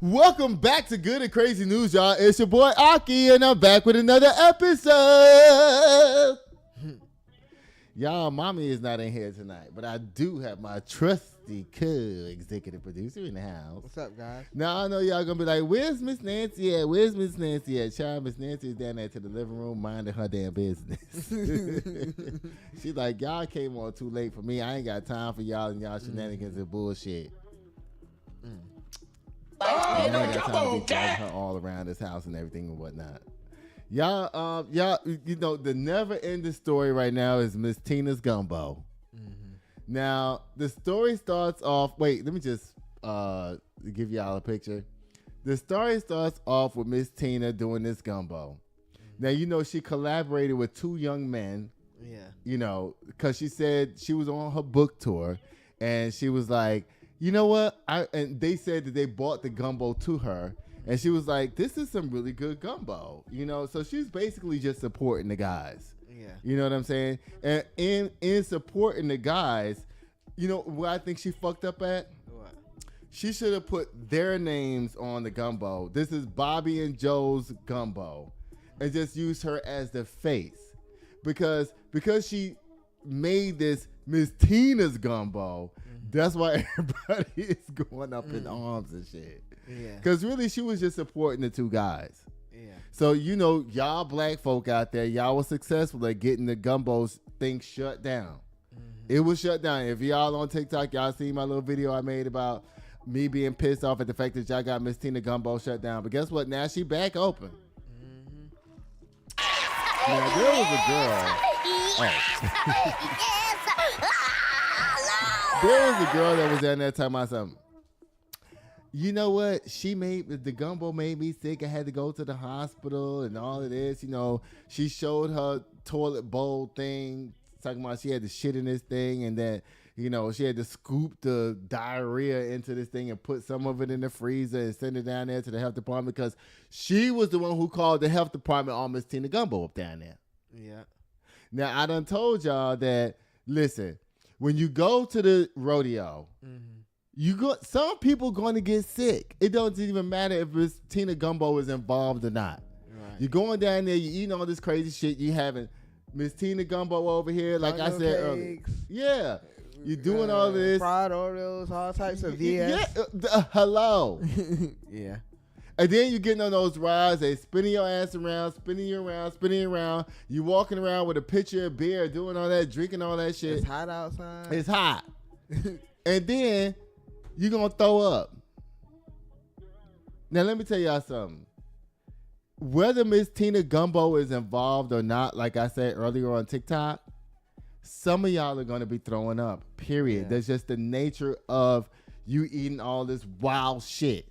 Welcome back to Good and Crazy News, y'all. It's your boy Aki, and I'm back with another episode. Y'all, mommy is not in here tonight, but I do have my trusty co-executive producer in the house. What's up, guys? Now, I know y'all gonna be like, where's Miss Nancy at? Where's Miss Nancy at? Child, Miss Nancy is down there to the living room minding her damn business. She's like, y'all came on too late for me. I ain't got time for y'all and y'all shenanigans and bullshit. I ain't got time to be dragging her all around this house and everything and whatnot. Y'all, you know, the never-ending story right now is Miss Tina's Gumbo. Mm-hmm. Now, the story starts off. Wait, let me just give y'all a picture. The story starts off with Miss Tina doing this gumbo. Mm-hmm. Now, you know, she collaborated with two young men. Yeah. You know, because she said she was on her book tour, and she was like, you know what? And they said that they bought the gumbo to her. And she was like, this is some really good gumbo, you know? So she's basically just supporting the guys. Yeah. You know what I'm saying? And in supporting the guys, you know what I think she fucked up at? What? She should have put their names on the gumbo. This is Bobby and Joe's gumbo. And just use her as the face. Because she made this Miss Tina's gumbo, that's why everybody is going up in arms and shit. Yeah. Because really, she was just supporting the two guys. Yeah. So, you know, y'all black folk out there, y'all was successful at getting the Gumbo's thing shut down. Mm-hmm. It was shut down. If y'all on TikTok, y'all seen my little video I made about me being pissed off at the fact that y'all got Miss Tina Gumbo shut down. But guess what? Now she back open. Mm-hmm. Now, there was a girl. There was a girl that was down there talking about something. You know what? The gumbo made me sick. I had to go to the hospital and all of this. You know, she showed her toilet bowl thing, talking about she had to shit in this thing and that, you know, she had to scoop the diarrhea into this thing and put some of it in the freezer and send it down there to the health department because she was the one who called the health department on Miss Tina Gumbo up down there. Yeah. Now, I done told y'all that, listen, when you go to the rodeo, some people going to get sick. It doesn't even matter if Miss Tina Gumbo is involved or not. Right. You're going down there, you eating all this crazy shit. You having Miss Tina Gumbo over here, like I said earlier. Yeah. You're doing all this. Fried Oreos, all types of VS. Yeah. Hello. Yeah. And then you're getting on those rides, they spinning your ass around, spinning you around. You walking around with a pitcher of beer, doing all that, drinking all that shit. It's hot outside. It's hot. And then you're going to throw up. Now, let me tell y'all something. Whether Miss Tina Gumbo is involved or not, like I said earlier on TikTok, some of y'all are going to be throwing up, period. Yeah. That's just the nature of you eating all this wild shit.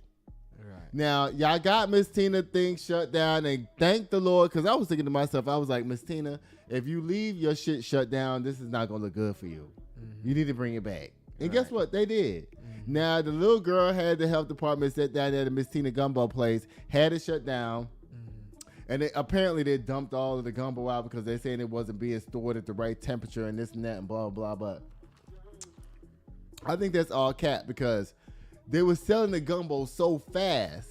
Now, y'all got Miss Tina thing shut down, and thank the Lord, because I was thinking to myself, I was like, Miss Tina, if you leave your shit shut down, this is not going to look good for you. Mm-hmm. You need to bring it back. And guess what? They did. Mm-hmm. Now, the little girl had the health department sit down at the Miss Tina Gumbo place, had it shut down, and apparently they dumped all of the gumbo out because they're saying it wasn't being stored at the right temperature and this and that and blah, blah, blah. I think that's all cap because they were selling the gumbo so fast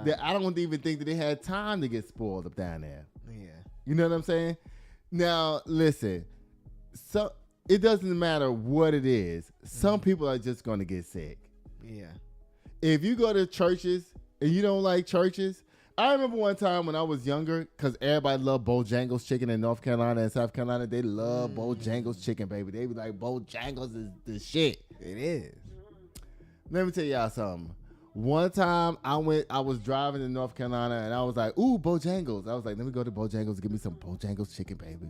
that I don't even think that they had time to get spoiled up down there. Yeah. You know what I'm saying? Now, listen. So it doesn't matter what it is. Some people are just going to get sick. Yeah. If you go to churches and you don't like churches, I remember one time when I was younger, because everybody loved Bojangles chicken in North Carolina and South Carolina. They love Bojangles chicken, baby. They be like, Bojangles is the shit. It is. Let me tell y'all something. One time I was driving in North Carolina and I was like, ooh, Bojangles. I was like, let me go to Bojangles and give me some Bojangles chicken, baby.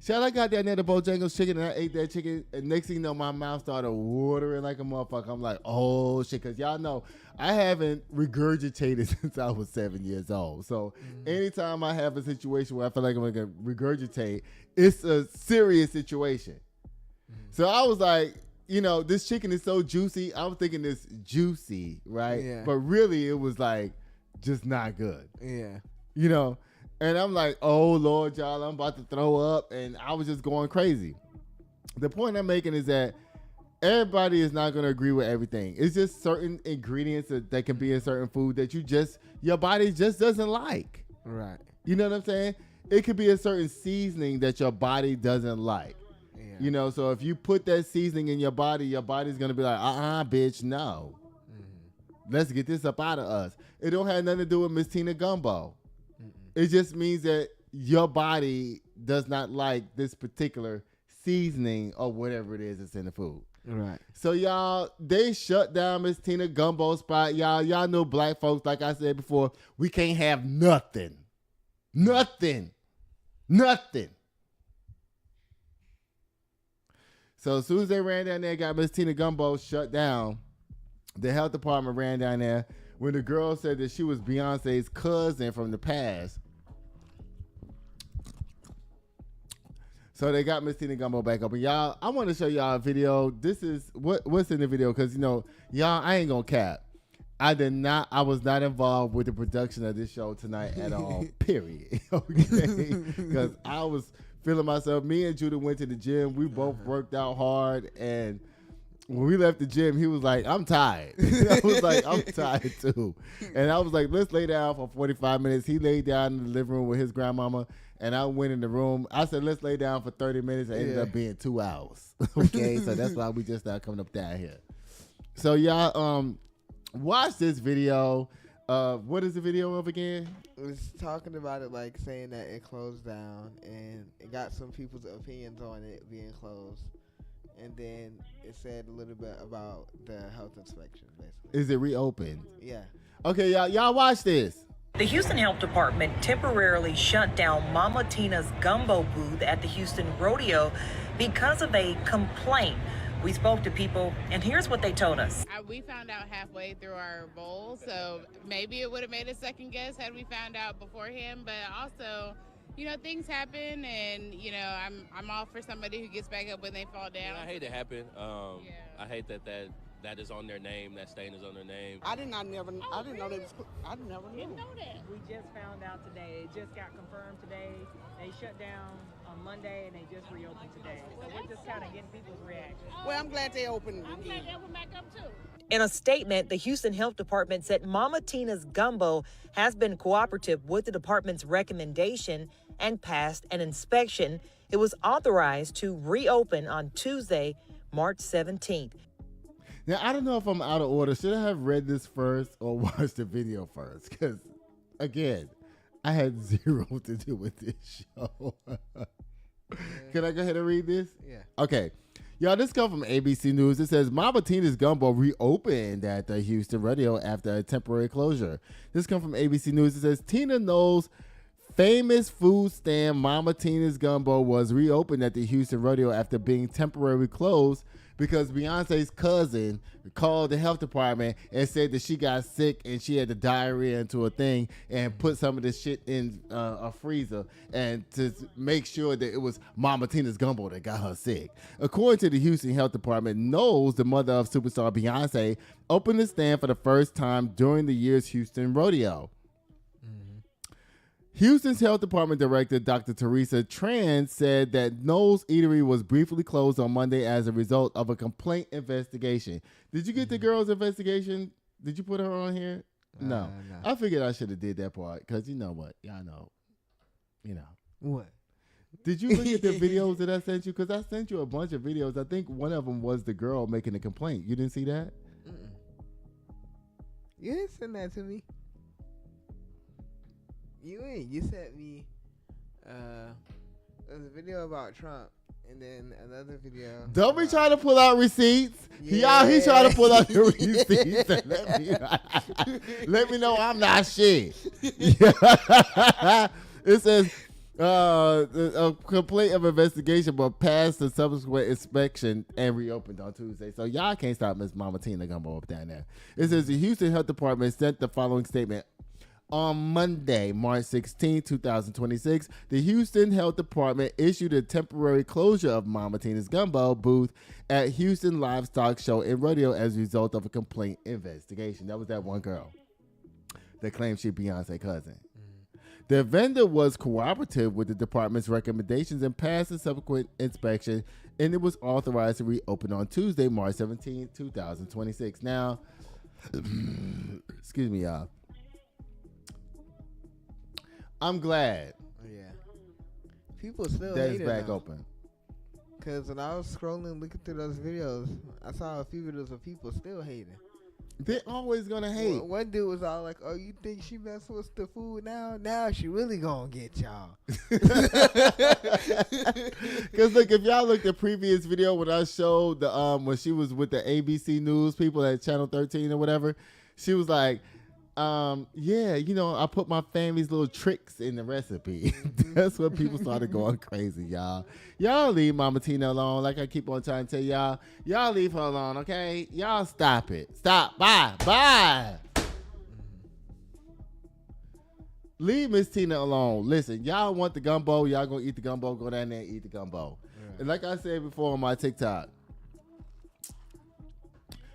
Shit, I got down there to Bojangles chicken and I ate that chicken. And next thing you know, my mouth started watering like a motherfucker. I'm like, oh shit, because y'all know I haven't regurgitated since I was 7 years old. So anytime I have a situation where I feel like I'm going to regurgitate, it's a serious situation. So I was like, you know, this chicken is so juicy. I was thinking it's juicy, right? Yeah. But really, it was like just not good. Yeah. You know, and I'm like, oh, Lord, y'all, I'm about to throw up. And I was just going crazy. The point I'm making is that everybody is not going to agree with everything. It's just certain ingredients that can be in certain food that your body just doesn't like. Right. You know what I'm saying? It could be a certain seasoning that your body doesn't like. Yeah. You know, so if you put that seasoning in your body's going to be like, bitch, no. Mm-hmm. Let's get this up out of us. It don't have nothing to do with Miss Tina Gumbo. Mm-mm. It just means that your body does not like this particular seasoning or whatever it is that's in the food. Right. So y'all, they shut down Miss Tina Gumbo spot. Y'all know black folks, like I said before, we can't have nothing. Nothing. So as soon as they ran down there, got Miss Tina Gumbo shut down, the health department ran down there when the girl said that she was Beyonce's cousin from the past. So they got Miss Tina Gumbo back up. And y'all, I want to show y'all a video. This is what's in the video. Because, you know, y'all, I ain't going to cap. I was not involved with the production of this show tonight at all, period. Okay? Because I was feeling myself. Me and Judah went to the gym. We both worked out hard. And when we left the gym, he was like, I'm tired. I was like, I'm tired too. And I was like, let's lay down for 45 minutes. He laid down in the living room with his grandmama. And I went in the room. I said, let's lay down for 30 minutes. It ended up being 2 hours. Okay, so that's why we just started coming up down here. So y'all, watch this video. What is the video of again? It was talking about it, like saying that it closed down, and it got some people's opinions on it being closed. And then it said a little bit about the health inspection, basically. Is it reopened? Yeah. Okay, y'all watch this. The Houston Health Department temporarily shut down Mama Tina's Gumbo booth at the Houston Rodeo because of a complaint. We spoke to people, and here's what they told us. We found out halfway through our bowl, so maybe it would have made a second guess had we found out beforehand. But also, you know, things happen, and you know, I'm all for somebody who gets back up when they fall down. I hate it happen. I hate that is on their name. That stain is on their name. I didn't know they was. I never knew. Didn't know that. We just found out today. It just got confirmed today. They shut down on Monday and they just reopened today. So we're just kind of getting people's reaction. Well, I'm glad they opened. I'm glad they opened back up too. In a statement, the Houston Health Department said Mama Tina's Gumbo has been cooperative with the department's recommendation and passed an inspection. It was authorized to reopen on Tuesday, March 17th. Now, I don't know if I'm out of order. Should I have read this first or watched the video first? Because, again, I had zero to do with this show. Can I go ahead and read this? Yeah. Okay. Y'all, this comes from ABC News. It says, Mama Tina's Gumbo reopened at the Houston Rodeo after a temporary closure. This comes from ABC News. It says, Tina Knowles' famous food stand, Mama Tina's Gumbo, was reopened at the Houston Rodeo after being temporarily closed because Beyonce's cousin called the health department and said that she got sick and she had the diarrhea into a thing and put some of this shit in a freezer and to make sure that it was Mama Tina's Gumbo that got her sick. According to the Houston Health Department, Knowles, the mother of superstar Beyonce, opened the stand for the first time during the year's Houston Rodeo. Houston's Health Department Director, Dr. Teresa Tran, said that Knowles Eatery was briefly closed on Monday as a result of a complaint investigation. Did you get the girl's investigation? Did you put her on here? No. I figured I should have did that part because you know what? Y'all know. You know. What? Did you look at the videos that I sent you? Because I sent you a bunch of videos. I think one of them was the girl making a complaint. You didn't see that? You didn't send that to me. You ain't. You sent me there's a video about Trump and then another video. Don't be trying to pull out receipts. Yeah. He trying to pull out the receipts. Let me know I'm not shit. It says a complaint of investigation but passed the subsequent inspection and reopened on Tuesday. So y'all can't stop Miss Mama Tina Gumbo up down there. It says the Houston Health Department sent the following statement. On Monday, March 16, 2026, the Houston Health Department issued a temporary closure of Mama Tina's Gumbo booth at Houston Livestock Show and Rodeo as a result of a complaint investigation. That was that one girl that claimed she Beyonce's cousin. The vendor was cooperative with the department's recommendations and passed a subsequent inspection, and it was authorized to reopen on Tuesday, March 17, 2026. Now, excuse me, y'all. I'm glad Yeah. People still that hate it's it back now. open. Because when I was scrolling, looking through those videos, I saw a few videos of people still hating. They're always gonna hate. One dude was all like, "Oh, you think she messing with the food now? Now she really gonna get y'all." Because look, if y'all looked at the previous video when I showed the when she was with the ABC News people at Channel 13 or whatever, she was like, yeah, you know, I put my family's little tricks in the recipe. That's when people started going crazy, y'all. Y'all leave Mama Tina alone. Like I keep on trying to tell y'all. Y'all leave her alone, okay? Y'all stop it. Stop. Bye. Bye. Leave Miss Tina alone. Listen, y'all want the gumbo. Y'all gonna eat the gumbo. Go down there and eat the gumbo. And like I said before on my TikTok,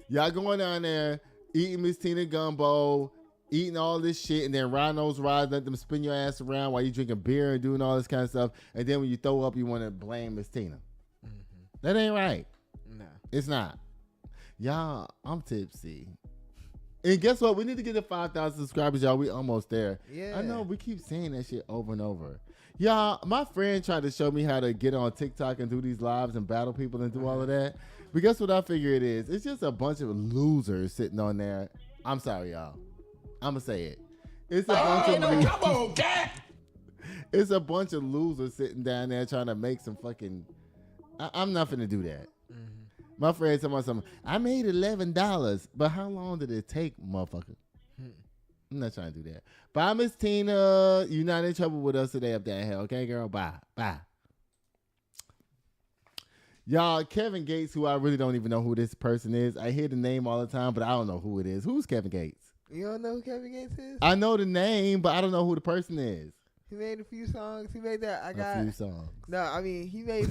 y'all going down there, eating Miss Tina gumbo, eating all this shit, and then riding those rides, let them spin your ass around while you drinking beer and doing all this kind of stuff. And then when you throw up, you want to blame Miss Tina. That ain't right. No. It's not. Y'all, I'm tipsy. And guess what? We need to get to 5,000 subscribers, y'all. We almost there. Yeah. I know we keep saying that shit over and over. Y'all, my friend tried to show me how to get on TikTok and do these lives and battle people and do all of that. But guess what I figure it is? It's just a bunch of losers sitting on there. I'm sorry, y'all. I'm going to say it. It's a bunch of losers. Come on, Dad. It's a bunch of losers sitting down there trying to make some fucking... I'm not finna do that. My friend told me something. I made $11, but how long did it take, motherfucker? I'm not trying to do that. Bye, Miss Tina. You're not in trouble with us today up there, hell. Okay, girl? Bye. Bye. Y'all, Kevin Gates, who I really don't even know who this person is. I hear the name all the time, but I don't know who it is. Who's Kevin Gates? You don't know who Kevin Gates is? I know the name, but I don't know who the person is. He made a few songs. He made that. A few songs. No, I mean, he made.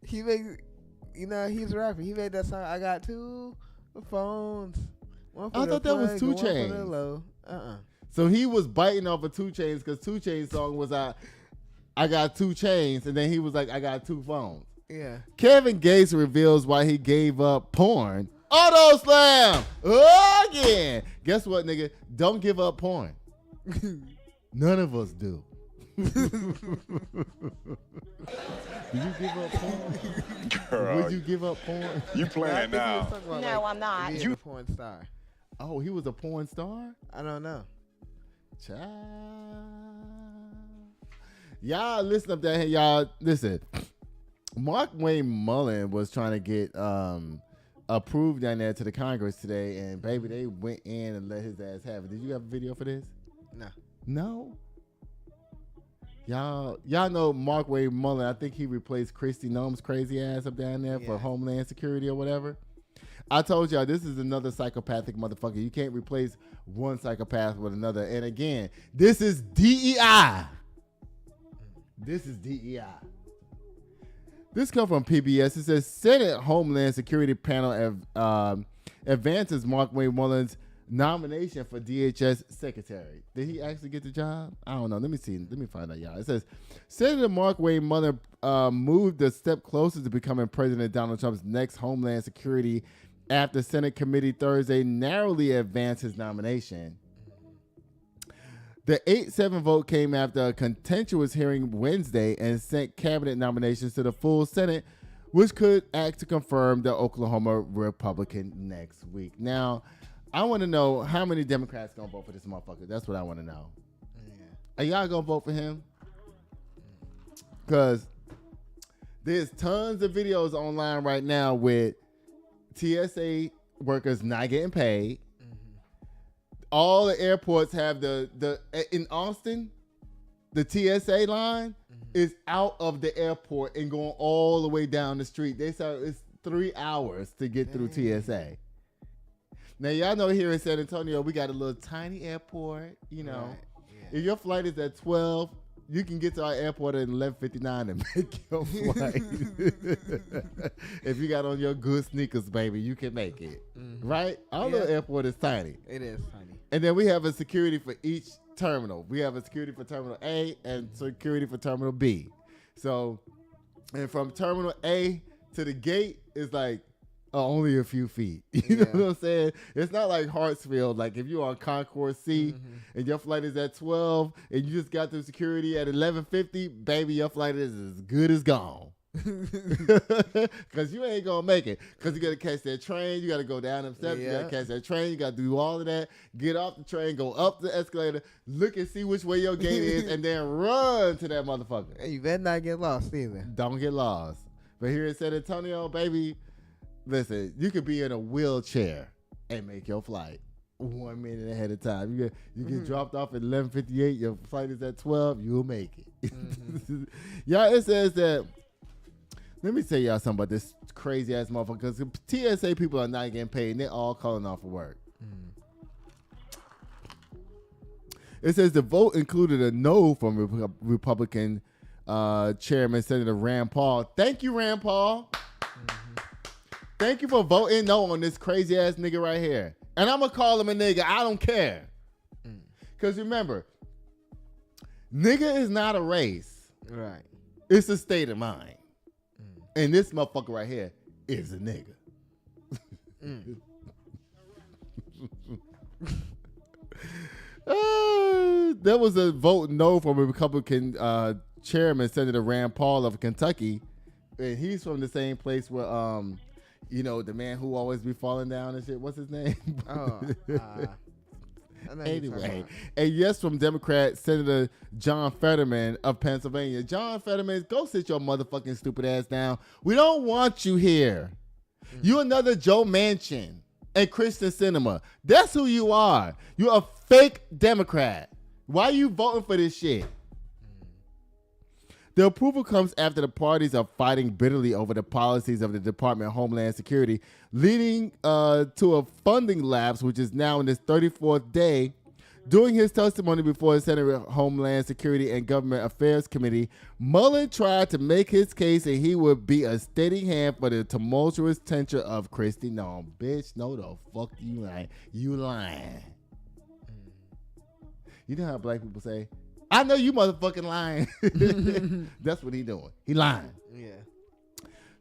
He made. You know, he's a rapper. He made that song. I got two phones. One for I the thought that was plug 2 and one for Chainz. the low. So he was biting off of 2 Chainz because 2 Chainz song was I got 2 chains, and then he was like, I got 2 phones. Yeah. Kevin Gates reveals why he gave up porn. Auto slam again. Guess what, nigga? Don't give up porn. None of us do. Do you give up porn? Girl, Would you give up porn? you playing now. No, I'm not. Being a porn star. Oh, he was a porn star? I don't know. Child. Y'all listen up there. Hey, y'all, listen. Markwayne Mullin was trying to get approved down there to the Congress today, and baby, they went in and let his ass have it. Did you have a video for this? No. No? Y'all know Markwayne Mullin. I think he replaced Kristi Noem's crazy ass up down there for Homeland Security or whatever. I told y'all this is another psychopathic motherfucker. You can't replace one psychopath with another. And again, this is DEI. This is DEI. This comes from PBS. It says Senate Homeland Security panel advances Markwayne Mullin's nomination for DHS secretary. Did he actually get the job? I don't know. Let me see. Let me find out, y'all. It says Senator Markwayne Mullin moved a step closer to becoming President Donald Trump's next Homeland Security after Senate committee Thursday narrowly advanced his nomination. The 8-7 vote came after a contentious hearing Wednesday and sent cabinet nominations to the full Senate, which could act to confirm the Oklahoma Republican next week. Now, I want to know how many Democrats going to vote for this motherfucker. That's what I want to know. Yeah. Are y'all going to vote for him? Because there's tons of videos online right now with TSA workers not getting paid. All the airports have the in Austin, the TSA line is out of the airport and going all the way down the street. They say it's 3 hours to get through TSA. Now y'all know here in San Antonio we got a little tiny airport. You know, if your flight is at 12, you can get to our airport at 11:59 and make your flight. If you got on your good sneakers, baby, you can make it. Right? Our little airport is tiny. It is tiny. And then we have a security for each terminal. We have a security for Terminal A and security for Terminal B. So, and from Terminal A to the gate is like only a few feet. You know what I'm saying? It's not like Hartsfield. Like if you're on Concourse C and your flight is at 12 and you just got through security at 11:50, baby, your flight is as good as gone. Because you ain't going to make it. Because you got to catch that train. You got to go down them steps. You got to catch that train. You got to do all of that. Get off the train. Go up the escalator. Look and see which way your gate is. And then run to that motherfucker. Hey, you better not get lost either. Don't get lost. But here in San Antonio, baby, listen, you could be in a wheelchair and make your flight 1 minute ahead of time. You get dropped off at 11:58. Your flight is at 12. You'll make it. Y'all, it says that. Let me tell y'all something about this crazy ass motherfucker. Because TSA people are not getting paid and they're all calling off of work. It says the vote included a no from Republican Chairman Senator Rand Paul. Thank you, Rand Paul. Thank you for voting no on this crazy ass nigga right here. And I'm going to call him a nigga. I don't care. Because remember, nigga is not a race. Right. It's a state of mind. And this motherfucker right here is a nigga. There was a vote no from a Republican Chairman Senator Rand Paul of Kentucky, and he's from the same place where the man who always be falling down and shit. What's his name? Anyway, a yes from Democrat Senator John Fetterman of Pennsylvania. John Fetterman, go sit your motherfucking stupid ass down. We don't want you here. You another Joe Manchin and Christian Cinema. That's who you are. You're a fake Democrat. Why are you voting for this shit? The approval comes after the parties are fighting bitterly over the policies of the Department of Homeland Security, leading to a funding lapse, which is now in its 34th day. During his testimony before the Senate Homeland Security and Government Affairs Committee, Mullin tried to make his case that he would be a steady hand for the tumultuous tenure of Christie. No, bitch, no the fuck you lying. You lying. You know how black people say, I know you motherfucking lying. That's what he doing. He lying. Yeah.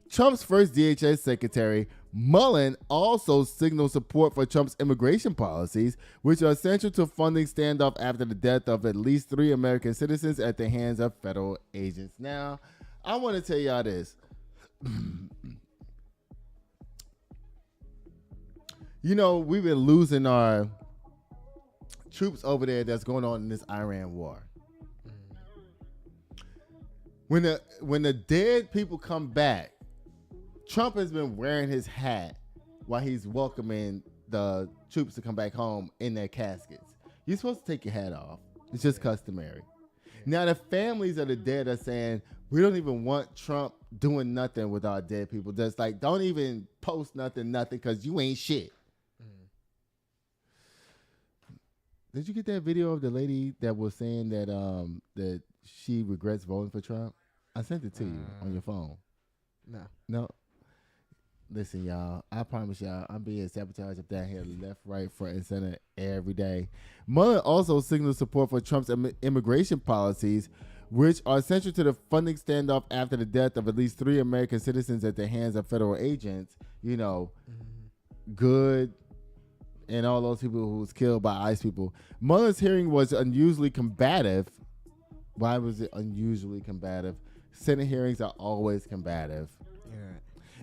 Trump's first DHS secretary, Mullin, also signaled support for Trump's immigration policies, which are essential to funding standoff after the death of at least 3 American citizens at the hands of federal agents. Now, I want to tell y'all this. We've been losing our troops over there that's going on in this Iran war. When the dead people come back, Trump has been wearing his hat while he's welcoming the troops to come back home in their caskets. You're supposed to take your hat off. It's just customary. Now the families of the dead are saying, we don't even want Trump doing nothing with our dead people. Just like, don't even post nothing, because you ain't shit. Did you get that video of the lady that was saying that that she regrets voting for Trump? I sent it to you on your phone. No. Listen, y'all. I promise y'all, I'm being sabotaged up down here, left, right, front, and center every day. Mullin also signaled support for Trump's immigration policies, which are essential to the funding standoff after the death of at least 3 American citizens at the hands of federal agents. Good. And all those people who was killed by ICE people. Mullin's hearing was unusually combative. Why was it unusually combative? Senate hearings are always combative. Yeah.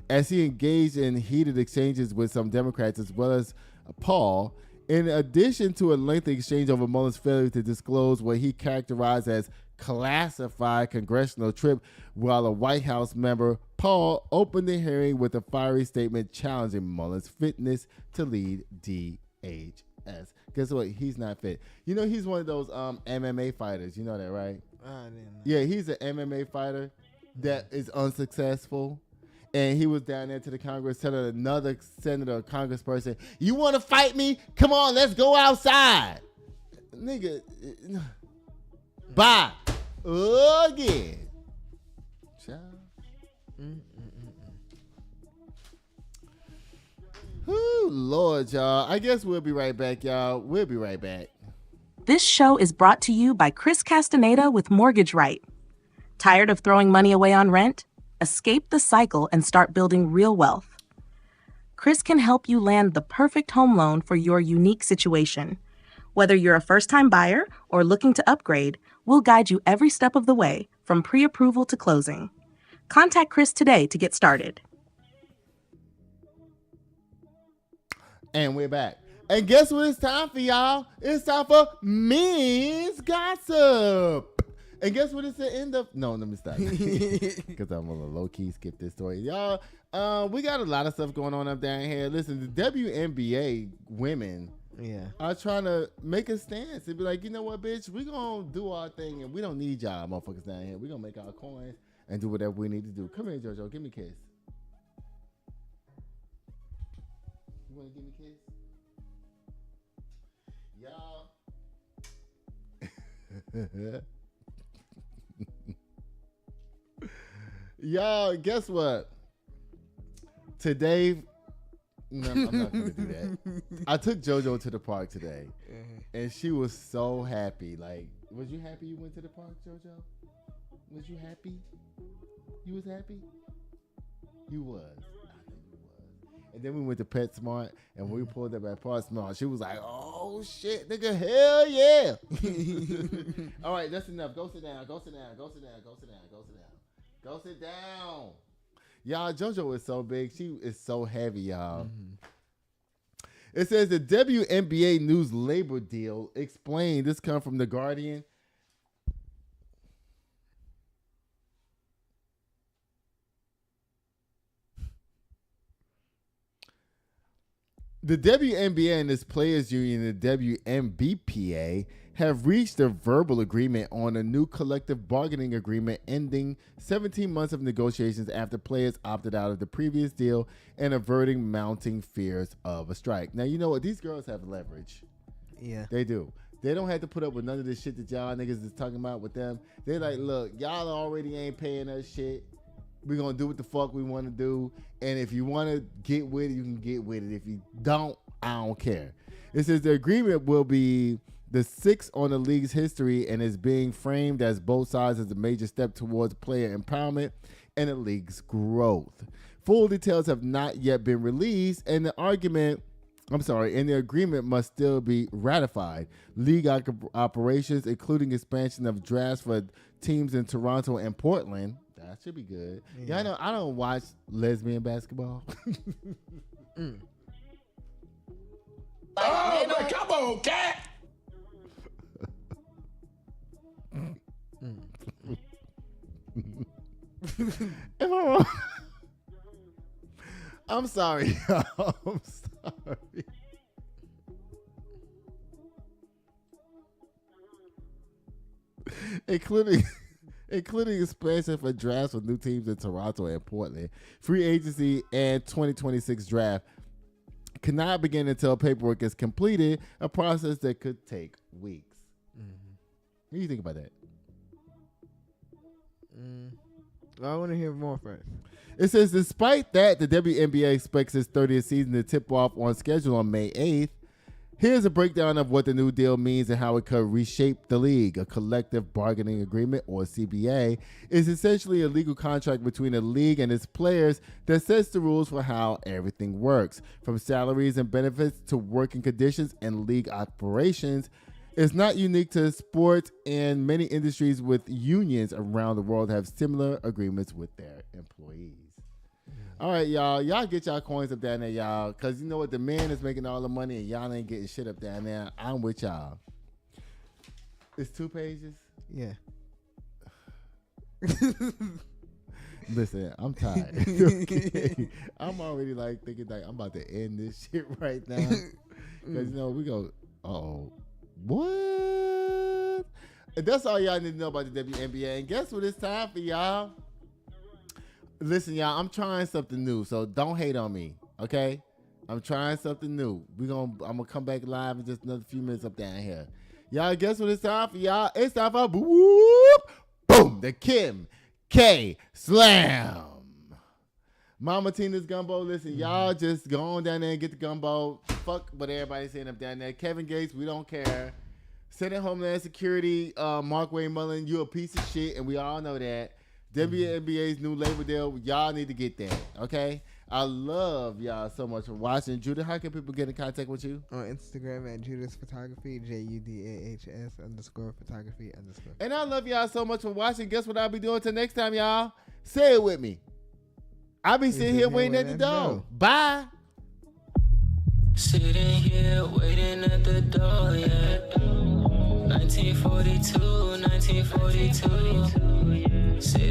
As he engaged in heated exchanges with some Democrats as well as Paul, in addition to a lengthy exchange over Mullin's failure to disclose what he characterized as classified congressional trip while a White House member, Paul opened the hearing with a fiery statement challenging Mullin's fitness to lead DHS. Guess what? He's not fit. He's one of those MMA fighters. You know that, right? I didn't know. Yeah, he's an MMA fighter that is unsuccessful. And he was down there to the Congress telling another senator or congressperson, you want to fight me? Come on, let's go outside. Nigga, bye. Again. Child. Ooh, Lord, y'all. I guess we'll be right back, y'all. We'll be right back. This show is brought to you by Chris Castaneda with Mortgage Right. Tired of throwing money away on rent? Escape the cycle and start building real wealth. Chris can help you land the perfect home loan for your unique situation. Whether you're a first-time buyer or looking to upgrade, we'll guide you every step of the way, from pre-approval to closing. Contact Chris today to get started. And we're back. And guess what it's time for, y'all? It's time for men's gossip. And guess what it's the end of? No, let me stop. Because I'm going to low-key skip this story. Y'all, we got a lot of stuff going on up down here. Listen, the WNBA women are trying to make a stance and be like, you know what, bitch? We're going to do our thing, and we don't need y'all motherfuckers down here. We're going to make our coins and do whatever we need to do. Come here, JoJo. Give me a kiss. You want to give me a kiss? Y'all. Y'all, guess what? Today, no, I'm not going to do that. I took JoJo to the park today, and she was so happy. Like, was you happy you went to the park, JoJo? Was you happy? You was happy? You was. I think you was. And then we went to PetSmart, and when we pulled up at PetSmart, she was like, oh, shit, nigga, hell yeah. All right, that's enough. Go sit down. Go sit down. Go sit down. Go sit down. Go sit down. Go sit down. Y'all, JoJo is so big. She is so heavy, y'all. It says the WNBA news labor deal explained. This comes from The Guardian. The WNBA and its players union, the WNBPA, have reached a verbal agreement on a new collective bargaining agreement ending 17 months of negotiations after players opted out of the previous deal and averting mounting fears of a strike. Now, you know what? These girls have leverage. Yeah. They do. They don't have to put up with none of this shit that y'all niggas is talking about with them. They're like, look, y'all already ain't paying us shit. We're going to do what the fuck we want to do. And if you want to get with it, you can get with it. If you don't, I don't care. It says the agreement will be the sixth on the league's history and is being framed as both sides as a major step towards player empowerment and the league's growth. Full details have not yet been released, and the agreement must still be ratified. League operations, including expansion of drafts for teams in Toronto and Portland. That should be good. Yeah, I don't watch lesbian basketball. Oh, but come on, cat. Am I wrong? I'm sorry, y'all. I'm sorry. Including expansion for drafts with new teams in Toronto and Portland. Free agency and 2026 draft cannot begin until paperwork is completed, a process that could take weeks. What do you think about that? I want to hear more first. It says, despite that, the WNBA expects its 30th season to tip off on schedule on May 8th. Here's a breakdown of what the new deal means and how it could reshape the league. A collective bargaining agreement, or CBA, is essentially a legal contract between a league and its players that sets the rules for how everything works, from salaries and benefits to working conditions and league operations. It's not unique to sports, and many industries with unions around the world have similar agreements with their employees. All right, y'all. Y'all get y'all coins up down there, y'all. Because you know what? The man is making all the money, and y'all ain't getting shit up down there. I'm with y'all. It's 2 pages? Yeah. Listen, I'm tired. Okay. I'm already like thinking like I'm about to end this shit right now. Because, you know, we go, what? And that's all y'all need to know about the WNBA. And guess what it's time for, y'all? Listen, y'all, I'm trying something new, so don't hate on me, okay? I'm trying something new. I'm gonna come back live in just another few minutes up down here. Y'all, guess what it's time for, y'all? It's time for boom, the K Slammm. Mama Tina's Gumbo. Listen, y'all just go on down there and get the gumbo. Fuck what everybody's saying up down there. Kevin Gates, we don't care. Senate Homeland Security, Markwayne Mullin, you a piece of shit, and we all know that. WNBA's new labor deal, y'all need to get that, okay? I love y'all so much for watching. Judah, how can people get in contact with you? On Instagram at Judah's Photography, JUDAHS_photography_. And I love y'all so much for watching. Guess what I'll be doing till next time, y'all? Say it with me. I'll be sitting here waiting at the door. Bye. Sitting here waiting at the door, yeah. 1942, 1942. Sitting